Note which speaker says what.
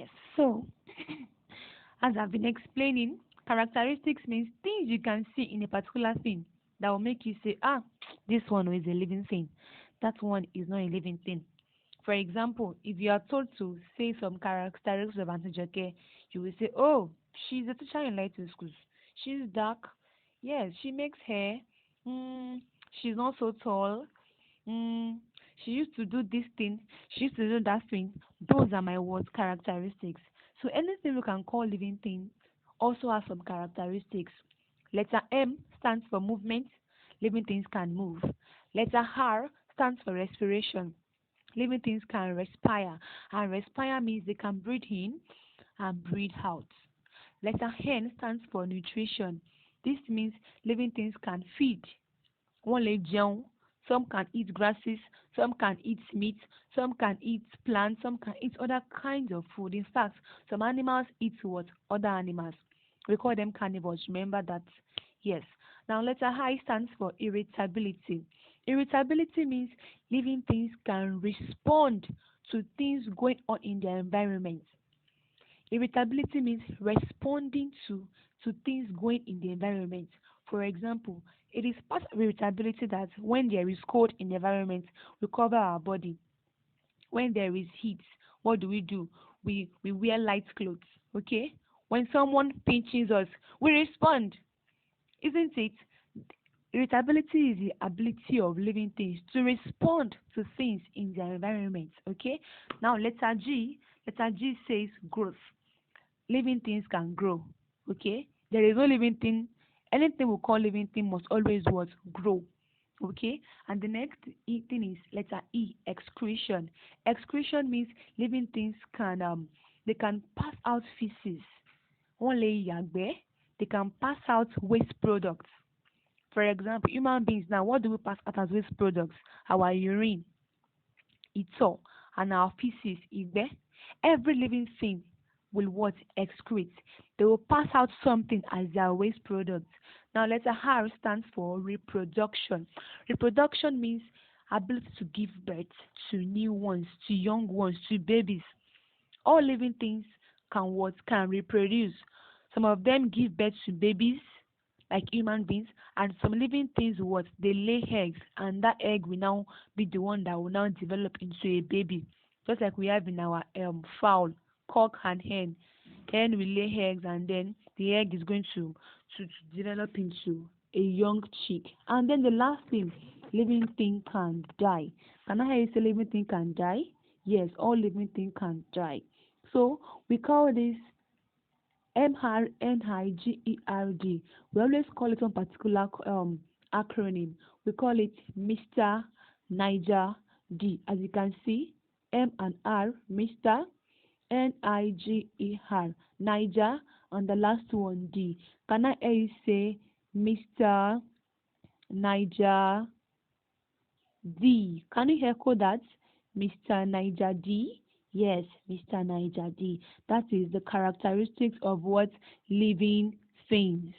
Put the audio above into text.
Speaker 1: Yes. So, as I've been explaining, characteristics means things you can see in a particular thing that will make you say, ah, this one is a living thing. That one is not a living thing. For example, if you are told to say some characteristics of Auntie Joke, you will say, oh, she's a teacher in lighting schools. She's dark. Yes, she makes hair. Mm, she's not so tall. Mm, she used to do this thing. She used to do that thing. Those are my words characteristics. So anything we can call living thing also has some characteristics. Letter M stands for movement. Living things can move. Letter R stands for respiration. Living things can respire, and respire means they can breathe in and breathe out. Letter N stands for nutrition. This means living things can feed. Wọ́n lè jẹun. Some can eat grasses, some can eat meat, some can eat plants, some can eat other kinds of food. In fact, some animals eat what? Other animals. We call them carnivores. Remember that? Yes. Now, letter I stands for irritability. Irritability means living things can respond to things going on in their environment. Irritability means responding to things going in the environment. For example, it is part of irritability that when there is cold in the environment, we cover our body. When there is heat, what do? We wear light clothes. Okay? When someone pinches us, we respond, isn't it? Irritability is the ability of living things to respond to things in their environment. Okay? Now letter G. Letter G says growth. Living things can grow. Okay? There is no living thing. Anything we call living thing must always what? Grow. Okay? And the next thing is letter E, excretion. Excretion means living things can they can pass out feces. Wọ́n lè yàgbẹ́. They can pass out waste products. For example, human beings now, what do we pass out as waste products? Our urine, ìtọ̀, and our feces, ìgbẹ́. Every living thing will what? Excrete. They will pass out something as their waste product. Now letter R stands for reproduction. Reproduction means ability to give birth to new ones, to young ones, to babies. All living things can reproduce. Some of them give birth to babies like human beings, and some living things what? They lay eggs, and that egg will now be the one that will now develop into a baby. Just like we have in our fowl, cock and hen. Hen will lay eggs, and then the egg is going to develop into a young chick. And then the last thing, living thing can die. Can I hear you say living thing can die? Yes, all living thing can die. So we call this MRNIGERD. We always call it one particular acronym. We call it Mr. Niger D. As you can see, M and R, Mr. NIGER, Niger, and the last one D. Can I hear you say Mr. Niger D? Can you echo that? Mr. Niger D? Yes, Mr. Niger D. That is the characteristics of what? Living things.